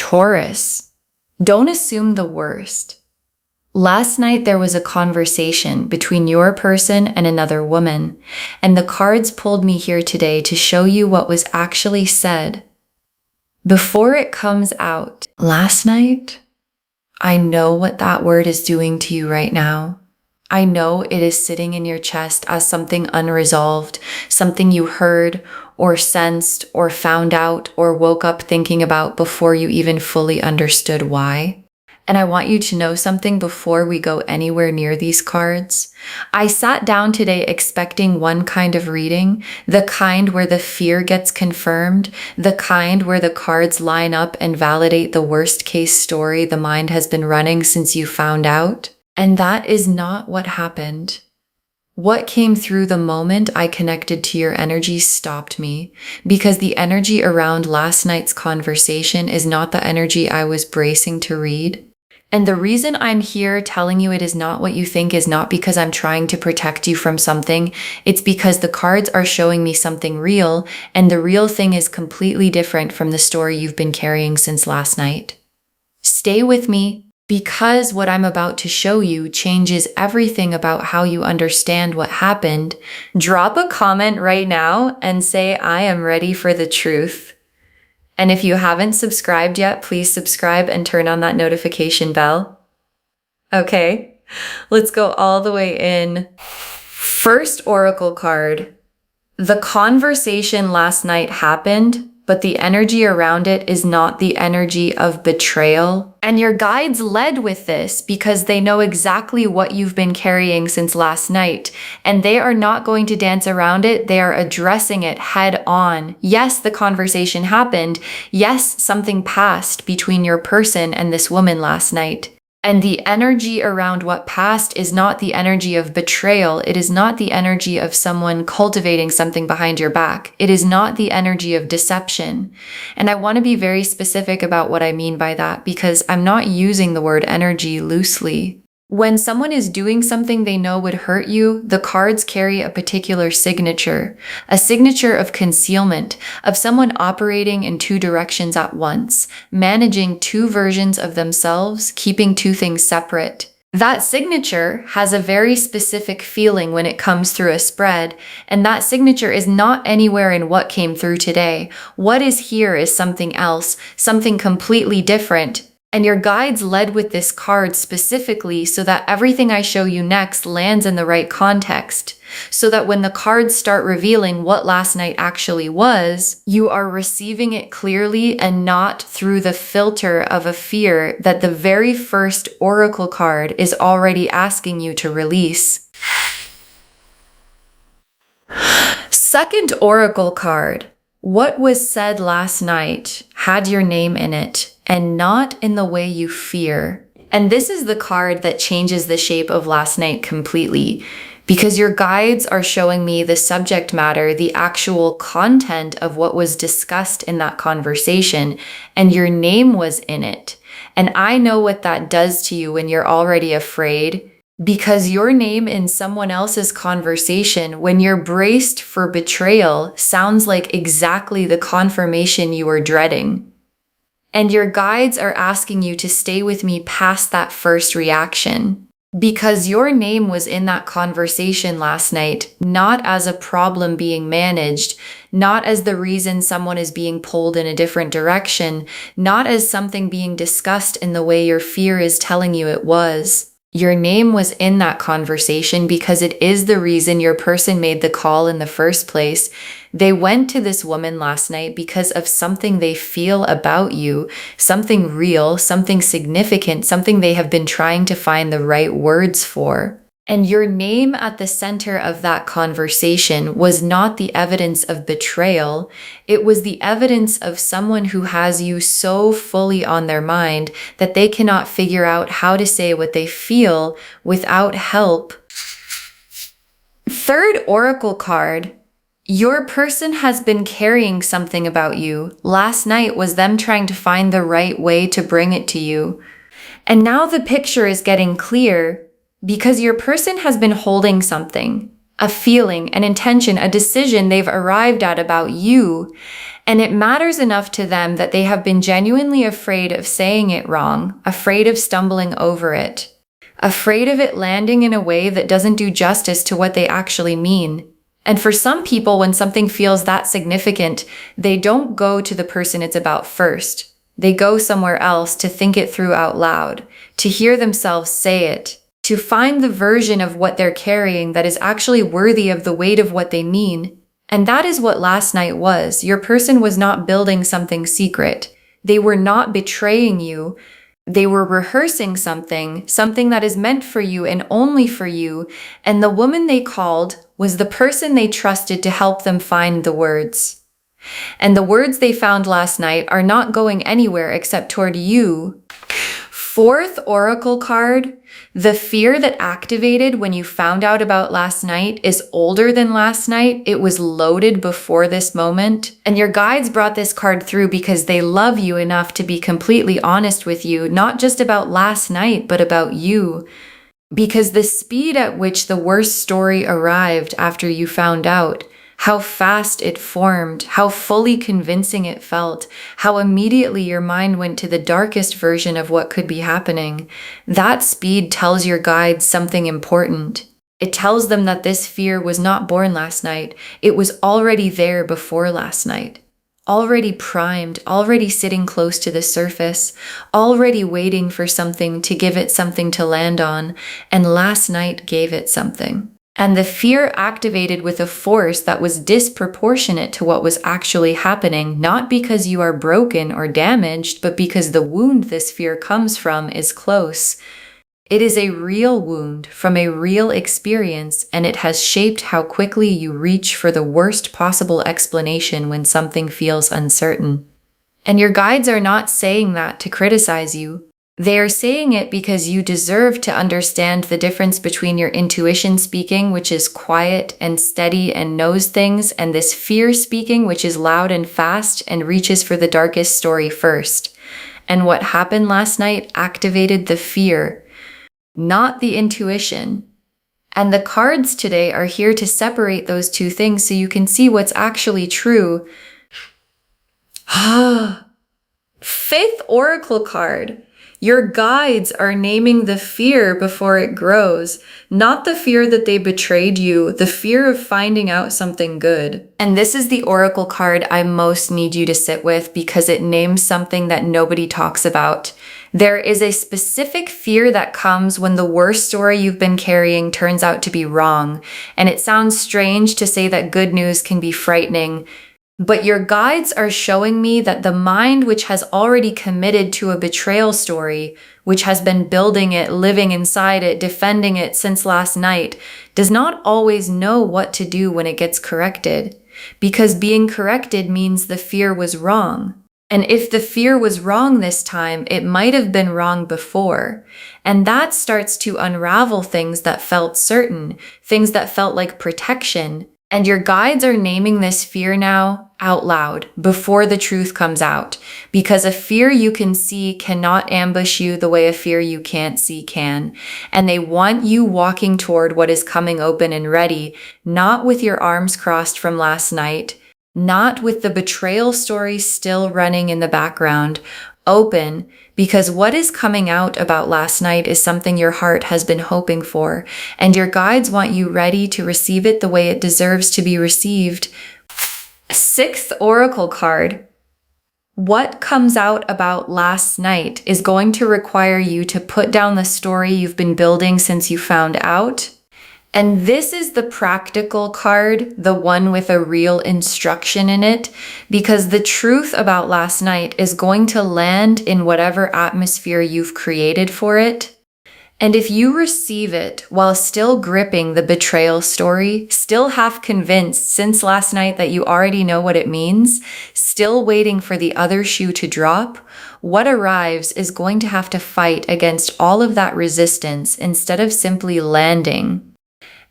Taurus, don't assume the worst. Last night there was a conversation between your person and another woman, and the cards pulled me here today to show you what was actually said. Before it comes out, last night, I know what that word is doing to you right now. I know it is sitting in your chest as something unresolved, something you heard or sensed or found out or woke up thinking about before you even fully understood why. And I want you to know something before we go anywhere near these cards. I sat down today expecting one kind of reading, the kind where the fear gets confirmed, the kind where the cards line up and validate the worst case story the mind has been running since you found out. And that is not what happened. What came through the moment I connected to your energy stopped me, because the energy around last night's conversation is not the energy I was bracing to read. And the reason I'm here telling you it is not what you think is not because I'm trying to protect you from something. It's because the cards are showing me something real, and the real thing is completely different from the story you've been carrying since last night. Stay with me, because what I'm about to show you changes everything about how you understand what happened. Drop a comment right now and say, I am ready for the truth. And if you haven't subscribed yet, please subscribe and turn on that notification bell. Okay, let's go all the way in. First oracle card. The conversation last night happened, but the energy around it is not the energy of betrayal. And your guides led with this because they know exactly what you've been carrying since last night, and they are not going to dance around it. They are addressing it head on. Yes, the conversation happened. Yes, something passed between your person and this woman last night. And the energy around what passed is not the energy of betrayal. It is not the energy of someone cultivating something behind your back. It is not the energy of deception. And I want to be very specific about what I mean by that, because I'm not using the word energy loosely. When someone is doing something they know would hurt you, the cards carry a particular signature, a signature of concealment, of someone operating in two directions at once, managing two versions of themselves, keeping two things separate. That signature has a very specific feeling when it comes through a spread, and that signature is not anywhere in what came through today. What is here is something else, something completely different. And your guides led with this card specifically so that everything I show you next lands in the right context, so that when the cards start revealing what last night actually was, you are receiving it clearly and not through the filter of a fear that the very first oracle card is already asking you to release. Second oracle card. What was said last night had your name in it, and not in the way you fear. And this is the card that changes the shape of last night completely, because your guides are showing me the subject matter, the actual content of what was discussed in that conversation, and your name was in it. And I know what that does to you when you're already afraid, because your name in someone else's conversation, when you're braced for betrayal, sounds like exactly the confirmation you were dreading. And your guides are asking you to stay with me past that first reaction, because your name was in that conversation last night, not as a problem being managed, not as the reason someone is being pulled in a different direction, not as something being discussed in the way your fear is telling you it was. Your name was in that conversation because it is the reason your person made the call in the first place. They went to this woman last night because of something they feel about you, something real, something significant, something they have been trying to find the right words for. And your name at the center of that conversation was not the evidence of betrayal. It was the evidence of someone who has you so fully on their mind that they cannot figure out how to say what they feel without help. Third oracle card. Your person has been carrying something about you. Last night was them trying to find the right way to bring it to you. And now the picture is getting clear, because your person has been holding something, a feeling, an intention, a decision they've arrived at about you, And it matters enough to them that they have been genuinely afraid of saying it wrong, afraid of stumbling over it, afraid of it landing in a way that doesn't do justice to what they actually mean. And for some people, when something feels that significant, they don't go to the person it's about first. They go somewhere else to think it through out loud, to hear themselves say it, to find the version of what they're carrying that is actually worthy of the weight of what they mean. And that is what last night was. Your person was not building something secret. They were not betraying you. They were rehearsing something that is meant for you and only for you. And the woman they called was the person they trusted to help them find the words. And the words they found last night are not going anywhere except toward you. Fourth oracle card, the fear that activated when you found out about last night is older than last night. It was loaded before this moment. And your guides brought this card through because they love you enough to be completely honest with you, not just about last night, but about you. Because the speed at which the worst story arrived after you found out, how fast it formed, how fully convincing it felt, how immediately your mind went to the darkest version of what could be happening. That speed tells your guides something important. It tells them that this fear was not born last night. It was already there before last night. Already primed, already sitting close to the surface, already waiting for something to give it something to land on, and last night gave it something. And the fear activated with a force that was disproportionate to what was actually happening, not because you are broken or damaged, but because the wound this fear comes from is close. It is a real wound from a real experience, and it has shaped how quickly you reach for the worst possible explanation when something feels uncertain. And your guides are not saying that to criticize you. They are saying it because you deserve to understand the difference between your intuition speaking, which is quiet and steady and knows things, and this fear speaking, which is loud and fast and reaches for the darkest story first. And what happened last night activated the fear, not the intuition. And the cards today are here to separate those two things so you can see what's actually true. Fifth oracle card. Your guides are naming the fear before it grows, not the fear that they betrayed you, the fear of finding out something good. And this is the oracle card I most need you to sit with because it names something that nobody talks about. There is a specific fear that comes when the worst story you've been carrying turns out to be wrong. And it sounds strange to say that good news can be frightening, but your guides are showing me that the mind which has already committed to a betrayal story, which has been building it, living inside it, defending it since last night, does not always know what to do when it gets corrected. Because being corrected means the fear was wrong. And if the fear was wrong this time, it might have been wrong before. And that starts to unravel things that felt certain, things that felt like protection. And your guides are naming this fear now out loud before the truth comes out, because a fear you can see cannot ambush you the way a fear you can't see can. And they want you walking toward what is coming open and ready, not with your arms crossed from last night, not with the betrayal story still running in the background, open, because what is coming out about last night is something your heart has been hoping for, and your guides want you ready to receive it the way it deserves to be received. Sixth oracle card. What comes out about last night is going to require you to put down the story you've been building since you found out. And this is the practical card, the one with a real instruction in it, because the truth about last night is going to land in whatever atmosphere you've created for it. And if you receive it while still gripping the betrayal story, still half convinced since last night that you already know what it means, still waiting for the other shoe to drop, what arrives is going to have to fight against all of that resistance instead of simply landing.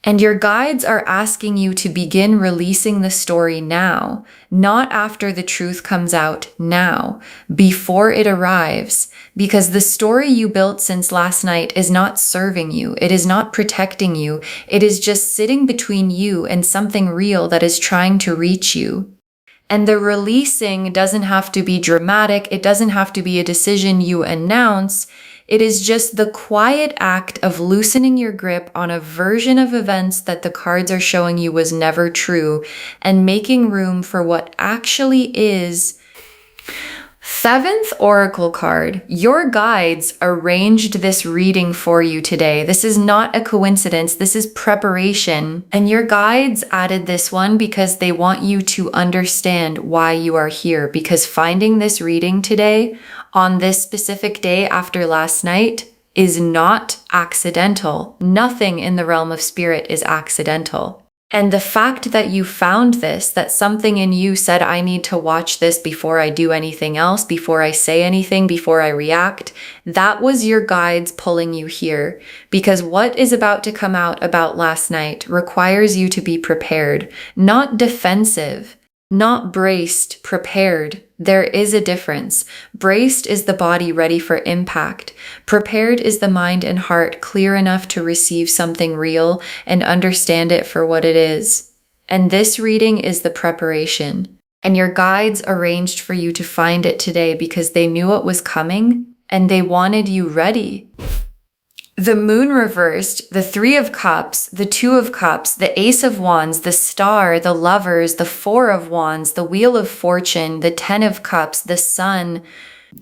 And your guides are asking you to begin releasing the story now, not after the truth comes out, now, before it arrives, because the story you built since last night is not serving you. It is not protecting you. It is just sitting between you and something real that is trying to reach you. And the releasing doesn't have to be dramatic. It doesn't have to be a decision you announce. It is just the quiet act of loosening your grip on a version of events that the cards are showing you was never true and making room for what actually is. Seventh oracle card. Your guides arranged this reading for you today. This is not a coincidence. This is preparation. And your guides added this one because they want you to understand why you are here. Because finding this reading today on this specific day after last night is not accidental. Nothing in the realm of spirit is accidental. And the fact that you found this, that something in you said, I need to watch this before I do anything else, before I say anything, before I react, that was your guides pulling you here. Because what is about to come out about last night requires you to be prepared, not defensive, not braced, prepared. There is a difference. Braced is the body ready for impact. Prepared is the mind and heart clear enough to receive something real and understand it for what it is. And this reading is the preparation. And your guides arranged for you to find it today because they knew it was coming and they wanted you ready. The moon reversed, the 3 of cups, the 2 of cups, the ace of wands, the star, the lovers, the 4 of wands, the wheel of fortune, the 10 of cups, the sun,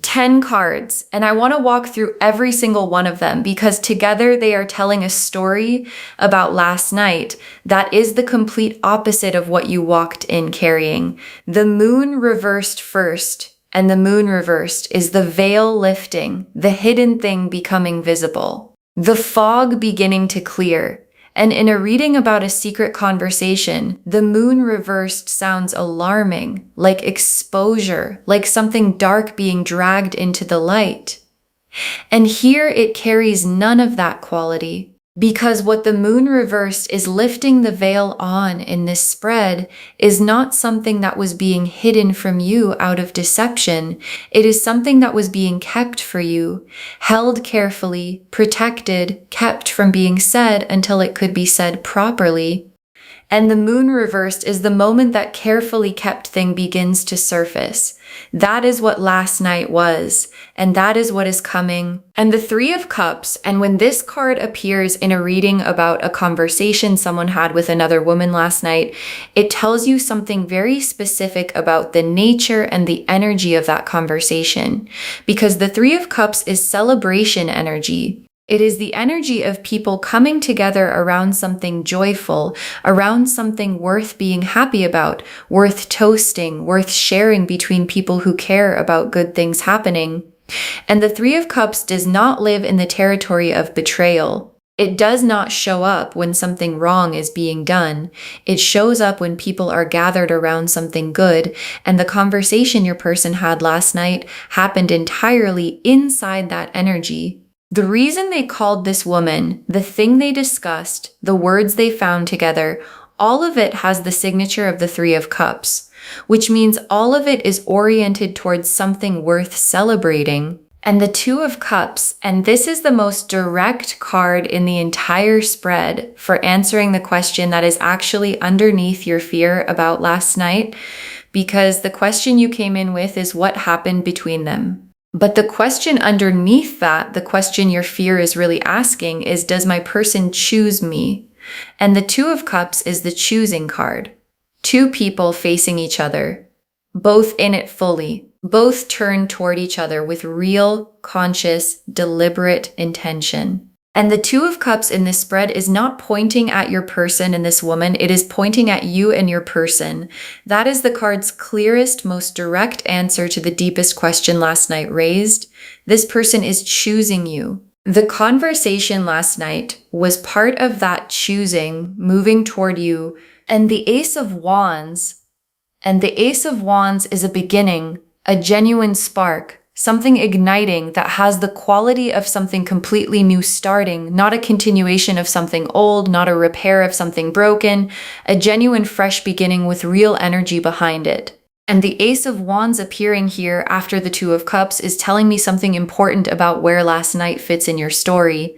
10 cards. And I want to walk through every single one of them because together they are telling a story about last night that is the complete opposite of what you walked in carrying. The moon reversed first, and the moon reversed is the veil lifting, the hidden thing becoming visible. The fog beginning to clear. And in a reading about a secret conversation, the moon reversed sounds alarming, like exposure, like something dark being dragged into the light. And here it carries none of that quality. Because what the moon reversed is lifting the veil on in this spread is not something that was being hidden from you out of deception. It is something that was being kept for you, held carefully, protected, kept from being said until it could be said properly. And the moon reversed is the moment that carefully kept thing begins to surface. That is what last night was, and that is what is coming. And the 3 of cups, and when this card appears in a reading about a conversation someone had with another woman last night, it tells you something very specific about the nature and the energy of that conversation. Because the 3 of cups is celebration energy. It is the energy of people coming together around something joyful, around something worth being happy about, worth toasting, worth sharing between people who care about good things happening. And the 3 of Cups does not live in the territory of betrayal. It does not show up when something wrong is being done. It shows up when people are gathered around something good, and the conversation your person had last night happened entirely inside that energy. The reason they called this woman, the thing they discussed, the words they found together, all of it has the signature of the 3 of Cups, which means all of it is oriented towards something worth celebrating. And the 2 of Cups, and this is the most direct card in the entire spread for answering the question that is actually underneath your fear about last night, because the question you came in with is what happened between them. But the question underneath that, the question your fear is really asking is, does my person choose me? And the 2 of Cups is the choosing card. 2 people facing each other, both in it fully, both turned toward each other with real, conscious, deliberate intention. And the 2 of Cups in this spread is not pointing at your person and this woman, it is pointing at you and your person. That is the card's clearest, most direct answer to the deepest question last night raised. This person is choosing you. The conversation last night was part of that choosing, moving toward you, and the Ace of Wands. And the Ace of Wands is a beginning, a genuine spark, something igniting that has the quality of something completely new starting, not a continuation of something old, not a repair of something broken, a genuine fresh beginning with real energy behind it. And the Ace of Wands appearing here after the 2 of Cups is telling me something important about where last night fits in your story.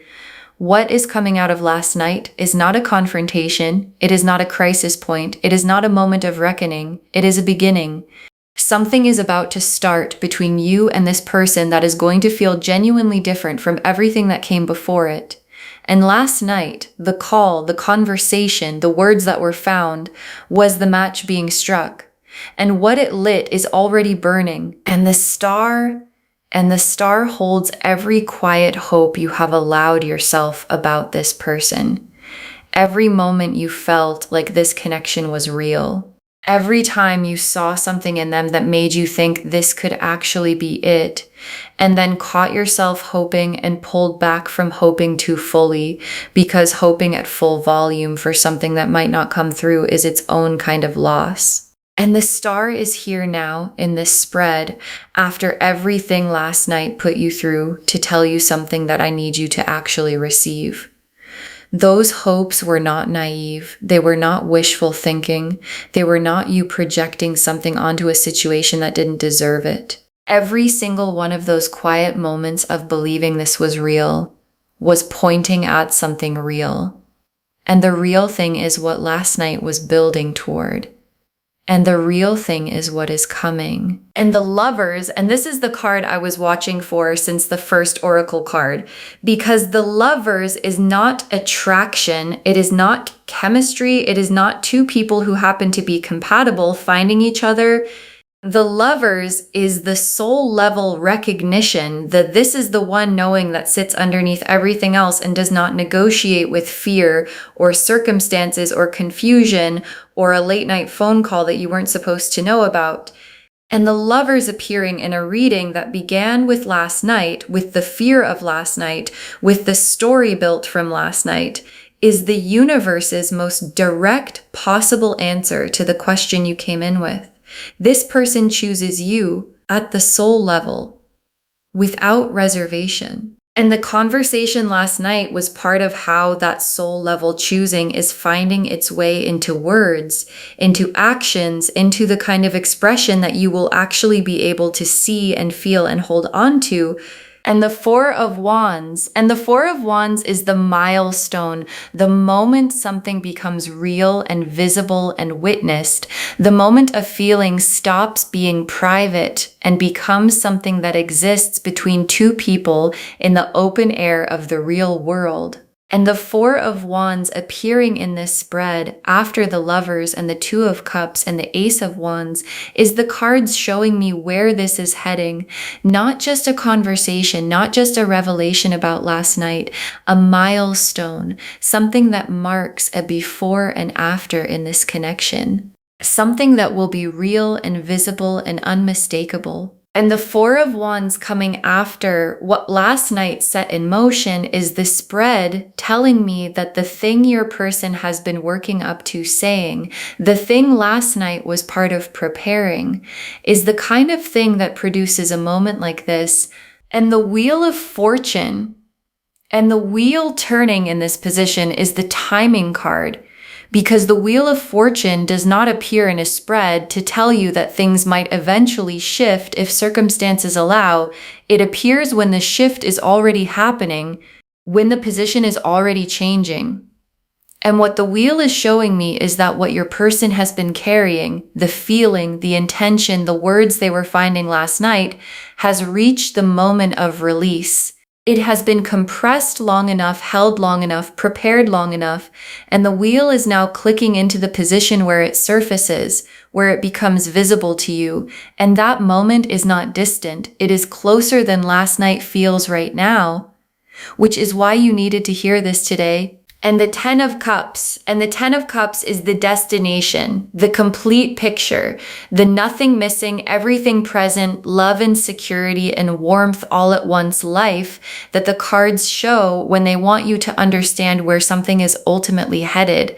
What is coming out of last night is not a confrontation. It is not a crisis point. It is not a moment of reckoning. It is a beginning. Something is about to start between you and this person that is going to feel genuinely different from everything that came before it. And last night, the call, the conversation, the words that were found was the match being struck. And what it lit is already burning. And the star holds every quiet hope you have allowed yourself about this person. Every moment you felt like this connection was real. Every time you saw something in them that made you think this could actually be it, and then caught yourself hoping and pulled back from hoping too fully, because hoping at full volume for something that might not come through is its own kind of loss. And the star is here now in this spread after everything last night put you through to tell you something that I need you to actually receive. Those hopes were not naive. They were not wishful thinking. They were not you projecting something onto a situation that didn't deserve it. Every single one of those quiet moments of believing this was real was pointing at something real. And the real thing is what last night was building toward. And the real thing is what is coming. And the Lovers, and this is the card I was watching for since the first Oracle card, because the Lovers is not attraction, it is not chemistry, it is not two people who happen to be compatible finding each other. The Lovers is the soul level recognition that this is the one knowing that sits underneath everything else and does not negotiate with fear or circumstances or confusion or a late night phone call that you weren't supposed to know about. And the Lovers appearing in a reading that began with last night, with the fear of last night, with the story built from last night, is the universe's most direct possible answer to the question you came in with. This person chooses you at the soul level, without reservation. And the conversation last night was part of how that soul level choosing is finding its way into words, into actions, into the kind of expression that you will actually be able to see and feel and hold on to. And the Four of Wands, is the milestone, the moment something becomes real and visible and witnessed, the moment a feeling stops being private and becomes something that exists between two people in the open air of the real world. And the Four of Wands appearing in this spread after the Lovers and the Two of Cups and the Ace of Wands is the cards showing me where this is heading. Not just a conversation, not just a revelation about last night, a milestone, something that marks a before and after in this connection. Something that will be real and visible and unmistakable. And the Four of Wands coming after what last night set in motion is the spread telling me that the thing your person has been working up to saying, the thing last night was part of preparing, is the kind of thing that produces a moment like this. And the Wheel of Fortune and the wheel turning in this position is the timing card. Because the Wheel of Fortune does not appear in a spread to tell you that things might eventually shift if circumstances allow. It appears when the shift is already happening, when the position is already changing. And what the wheel is showing me is that what your person has been carrying, the feeling, the intention, the words they were finding last night, has reached the moment of release. It has been compressed long enough, held long enough, prepared long enough, and the wheel is now clicking into the position where it surfaces, where it becomes visible to you. And that moment is not distant. It is closer than last night feels right now, which is why you needed to hear this today. And the Ten of Cups, is the destination, the complete picture, the nothing missing, everything present, love and security and warmth all at once life that the cards show when they want you to understand where something is ultimately headed.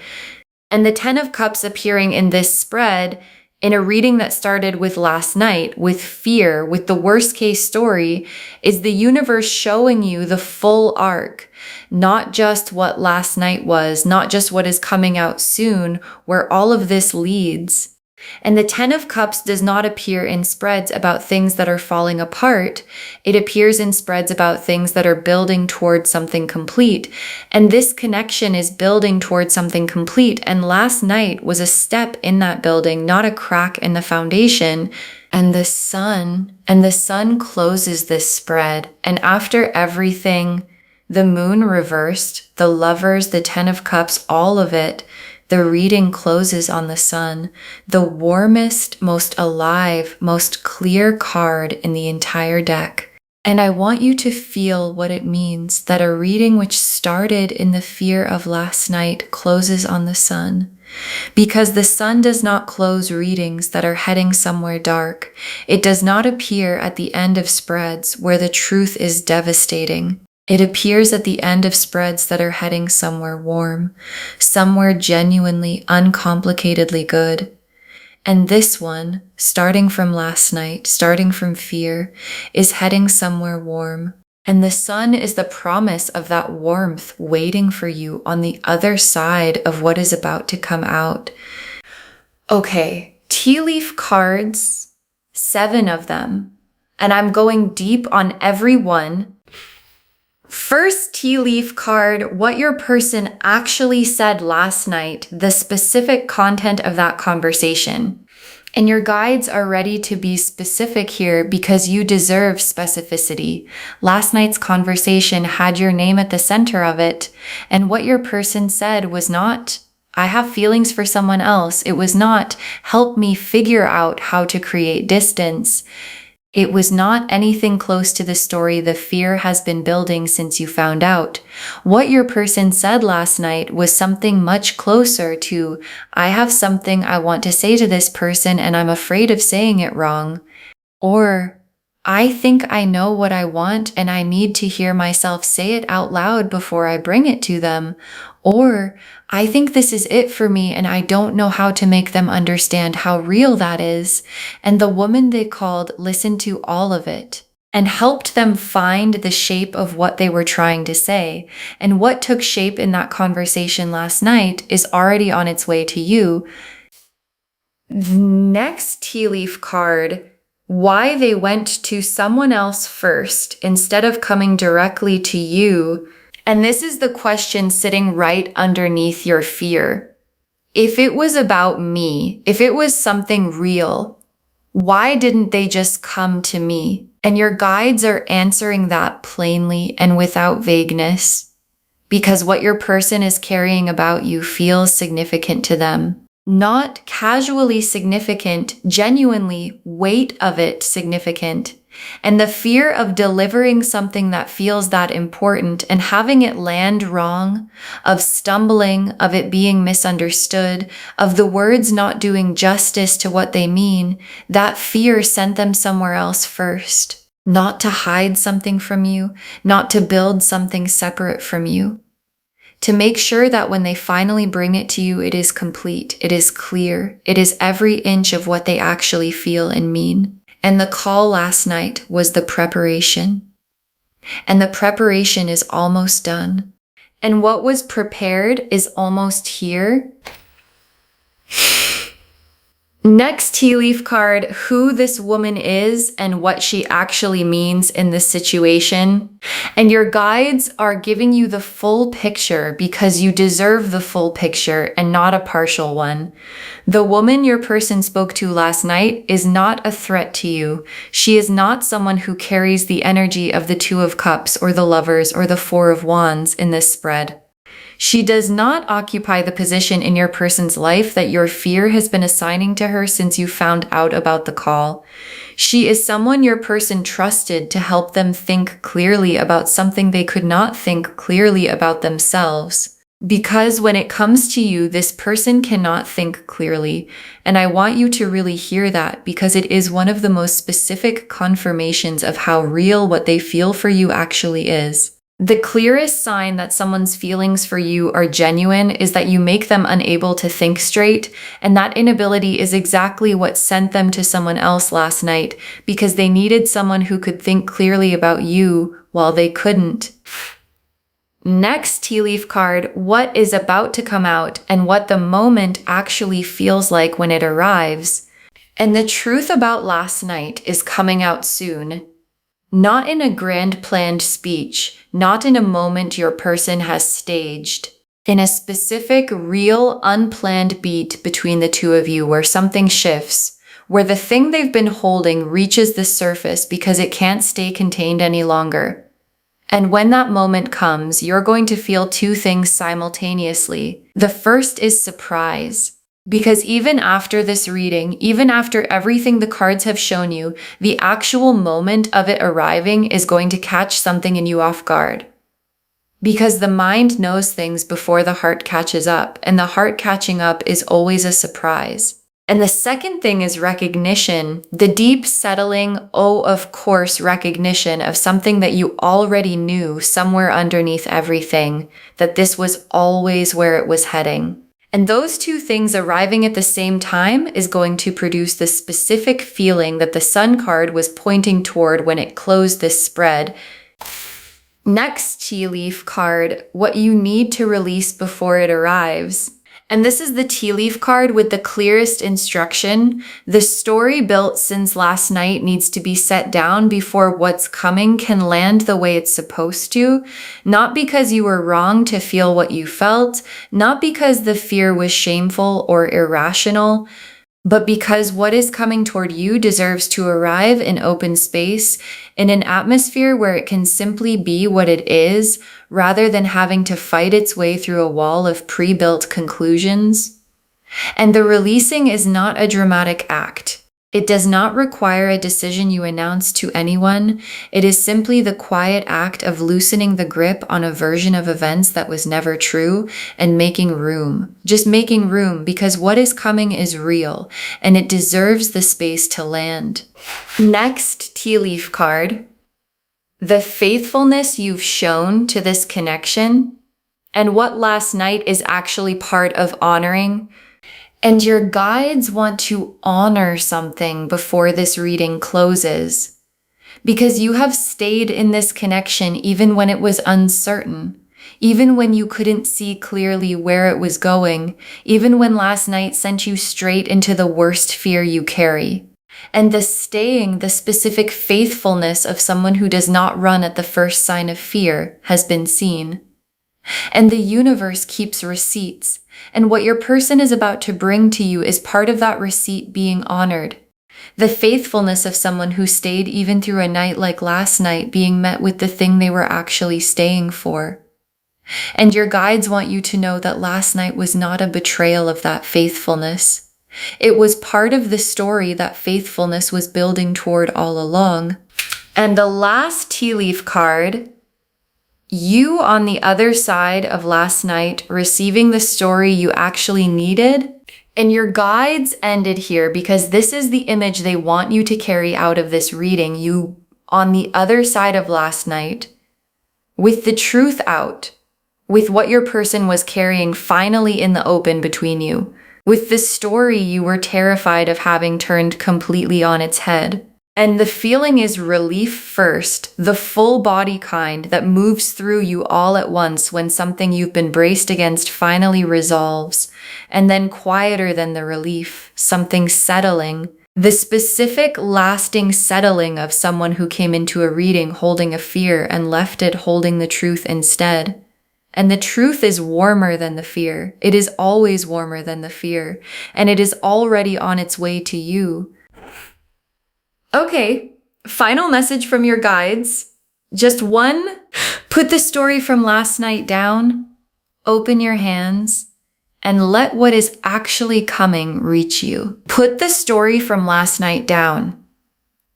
And the Ten of Cups appearing in this spread in a reading that started with last night, with fear, with the worst case story, is the universe showing you the full arc. Not just what last night was, not just what is coming out soon, where all of this leads. And the Ten of Cups does not appear in spreads about things that are falling apart. It appears in spreads about things that are building towards something complete. And this connection is building towards something complete. And last night was a step in that building, not a crack in the foundation. And the sun closes this spread. And after everything, the moon reversed, the lovers, the Ten of Cups, all of it, the reading closes on the sun, the warmest, most alive, most clear card in the entire deck. And I want you to feel what it means that a reading which started in the fear of last night closes on the sun. Because the sun does not close readings that are heading somewhere dark. It does not appear at the end of spreads where the truth is devastating. It appears at the end of spreads that are heading somewhere warm, somewhere genuinely, uncomplicatedly good. And this one, starting from last night, starting from fear, is heading somewhere warm. And the sun is the promise of that warmth waiting for you on the other side of what is about to come out. Okay, tea leaf cards, 7 of them. And I'm going deep on every one. First tea leaf card, what your person actually said last night, the specific content of that conversation. And your guides are ready to be specific here because you deserve specificity. Last night's conversation had your name at the center of it, and what your person said was not, I have feelings for someone else. It was not, help me figure out how to create distance. It was not anything close to the story the fear has been building since you found out. What your person said last night was something much closer to, I have something I want to say to this person and I'm afraid of saying it wrong. Or, I think I know what I want and I need to hear myself say it out loud before I bring it to them. Or, I think this is it for me and I don't know how to make them understand how real that is. And the woman they called listened to all of it and helped them find the shape of what they were trying to say. And what took shape in that conversation last night is already on its way to you. Next tea leaf card, why they went to someone else first instead of coming directly to you. And this is the question sitting right underneath your fear. If it was about me, if it was something real, why didn't they just come to me? And your guides are answering that plainly and without vagueness, because what your person is carrying about you feels significant to them. Not casually significant, genuinely weight of it significant. And the fear of delivering something that feels that important and having it land wrong, of stumbling, of it being misunderstood, of the words not doing justice to what they mean, that fear sent them somewhere else first. Not to hide something from you, not to build something separate from you. To make sure that when they finally bring it to you, it is complete, it is clear, it is every inch of what they actually feel and mean. And the call last night was the preparation. And the preparation is almost done. And what was prepared is almost here. Next tea leaf card, who this woman is and what she actually means in this situation. And your guides are giving you the full picture because you deserve the full picture and not a partial one. The woman your person spoke to last night is not a threat to you. She is not someone who carries the energy of the Two of Cups or the Lovers or the Four of Wands in this spread. She does not occupy the position in your person's life that your fear has been assigning to her since you found out about the call. She is someone your person trusted to help them think clearly about something they could not think clearly about themselves. Because when it comes to you, this person cannot think clearly. And I want you to really hear that because it is one of the most specific confirmations of how real what they feel for you actually is. The clearest sign that someone's feelings for you are genuine is that you make them unable to think straight, and that inability is exactly what sent them to someone else last night because they needed someone who could think clearly about you while they couldn't. Next tea leaf card, what is about to come out and what the moment actually feels like when it arrives. And the truth about last night is coming out soon. Not in a grand planned speech, not in a moment your person has staged. In a specific, real, unplanned beat between the two of you where something shifts, where the thing they've been holding reaches the surface because it can't stay contained any longer. And when that moment comes, you're going to feel two things simultaneously. The first is surprise. Because even after this reading, even after everything the cards have shown you, the actual moment of it arriving is going to catch something in you off guard. Because the mind knows things before the heart catches up, and the heart catching up is always a surprise. And the second thing is recognition, the deep settling, oh, of course, recognition of something that you already knew somewhere underneath everything, that this was always where it was heading. And those two things arriving at the same time is going to produce the specific feeling that the Sun card was pointing toward when it closed this spread. Next tea leaf card, what you need to release before it arrives. And this is the tea leaf card with the clearest instruction. The story built since last night needs to be set down before what's coming can land the way it's supposed to. Not because you were wrong to feel what you felt, not because the fear was shameful or irrational, but because what is coming toward you deserves to arrive in open space, in an atmosphere where it can simply be what it is, rather than having to fight its way through a wall of pre-built conclusions. And the releasing is not a dramatic act. It does not require a decision you announce to anyone. It is simply the quiet act of loosening the grip on a version of events that was never true and making room. Just making room because what is coming is real and it deserves the space to land. Next tea leaf card. The faithfulness you've shown to this connection and what last night is actually part of honoring. And your guides want to honor something before this reading closes. Because you have stayed in this connection even when it was uncertain, even when you couldn't see clearly where it was going, even when last night sent you straight into the worst fear you carry. And the staying, the specific faithfulness of someone who does not run at the first sign of fear has been seen. And the universe keeps receipts. And what your person is about to bring to you is part of that receipt being honored. The faithfulness of someone who stayed even through a night like last night being met with the thing they were actually staying for. And your guides want you to know that last night was not a betrayal of that faithfulness. It was part of the story that faithfulness was building toward all along. And the last tea leaf card, you on the other side of last night receiving the story you actually needed, and your guides ended here because this is the image they want you to carry out of this reading. You on the other side of last night, with the truth out, with what your person was carrying finally in the open between you, with the story you were terrified of having turned completely on its head. And the feeling is relief first, the full body kind that moves through you all at once when something you've been braced against finally resolves. And then quieter than the relief, something settling. The specific lasting settling of someone who came into a reading holding a fear and left it holding the truth instead. And the truth is warmer than the fear. It is always warmer than the fear. And it is already on its way to you. Okay, final message from your guides. Just one. Put the story from last night down, open your hands, and let what is actually coming reach you. Put the story from last night down.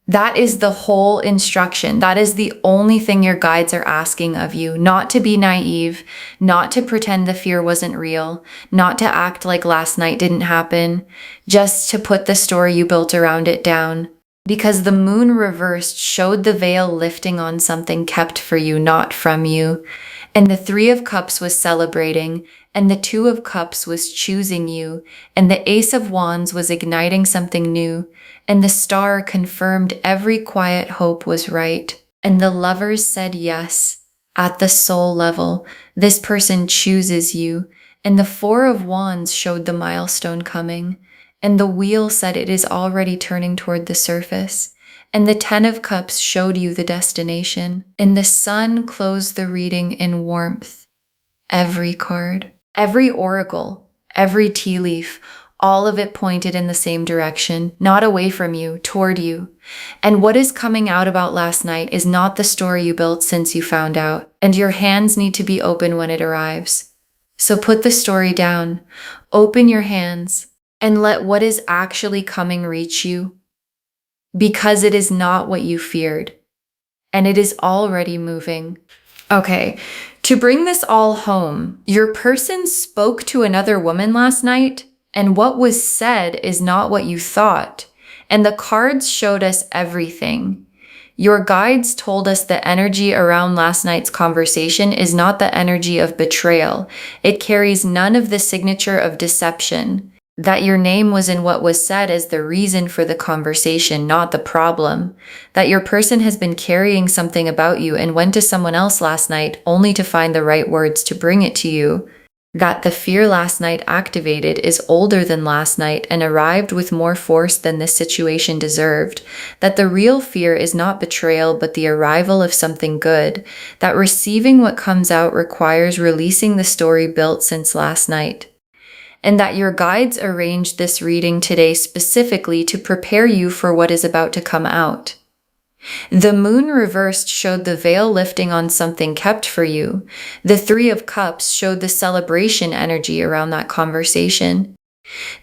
That is the whole instruction. That is the only thing your guides are asking of you. Not to be naive, not to pretend the fear wasn't real, not to act like last night didn't happen, just to put the story you built around it down. Because the moon reversed showed the veil lifting on something kept for you, not from you. And the Three of Cups was celebrating, and the Two of Cups was choosing you, and the Ace of Wands was igniting something new, and the Star confirmed every quiet hope was right. And the Lovers said yes. At the soul level, this person chooses you, and the Four of Wands showed the milestone coming, and the Wheel said it is already turning toward the surface, and the Ten of Cups showed you the destination, and the Sun closed the reading in warmth. Every card, every oracle, every tea leaf, all of it pointed in the same direction, not away from you, toward you. And what is coming out about last night is not the story you built since you found out, and your hands need to be open when it arrives. So put the story down, open your hands, and let what is actually coming reach you. Because it is not what you feared, and it is already moving. Okay, to bring this all home, your person spoke to another woman last night, and what was said is not what you thought. And the cards showed us everything. Your guides told us the energy around last night's conversation is not the energy of betrayal. It carries none of the signature of deception. That your name was in what was said as the reason for the conversation, not the problem. That your person has been carrying something about you and went to someone else last night only to find the right words to bring it to you. That the fear last night activated is older than last night and arrived with more force than this situation deserved. That the real fear is not betrayal but the arrival of something good. That receiving what comes out requires releasing the story built since last night. And that your guides arranged this reading today specifically to prepare you for what is about to come out. The moon reversed showed the veil lifting on something kept for you. The Three of Cups showed the celebration energy around that conversation.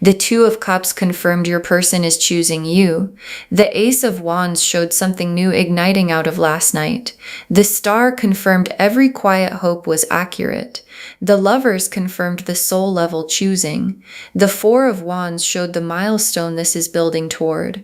The Two of Cups confirmed your person is choosing you. The Ace of Wands showed something new igniting out of last night. The Star confirmed every quiet hope was accurate. The Lovers confirmed the soul level choosing. The Four of Wands showed the milestone this is building toward.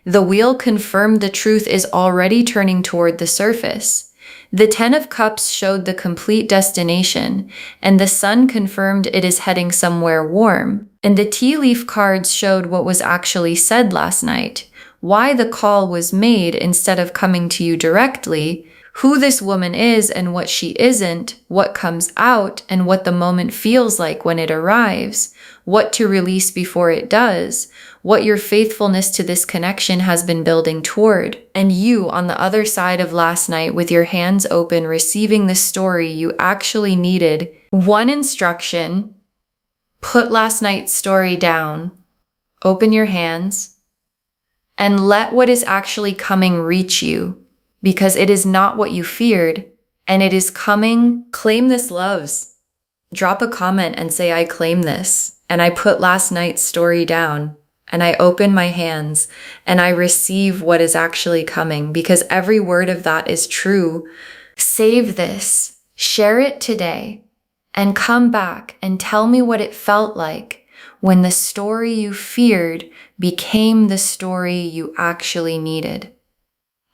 The Wheel confirmed the truth is already turning toward the surface. The Ten of Cups showed the complete destination, and the Sun confirmed it is heading somewhere warm. And the tea leaf cards showed what was actually said last night, why the call was made instead of coming to you directly, who this woman is and what she isn't, what comes out and what the moment feels like when it arrives, what to release before it does, what your faithfulness to this connection has been building toward, and you on the other side of last night with your hands open receiving the story you actually needed. One instruction: put last night's story down, open your hands, and let what is actually coming reach you, because it is not what you feared, and it is coming. Claim this, loves. Drop a comment and say, I claim this, and I put last night's story down, and I open my hands, and I receive what is actually coming, because every word of that is true. Save this, share it today, and come back and tell me what it felt like when the story you feared became the story you actually needed.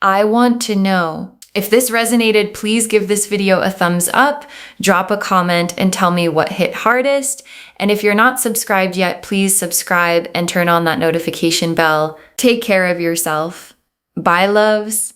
I want to know. If this resonated, please give this video a thumbs up, drop a comment, and tell me what hit hardest. And if you're not subscribed yet, please subscribe and turn on that notification bell. Take care of yourself. Bye, loves.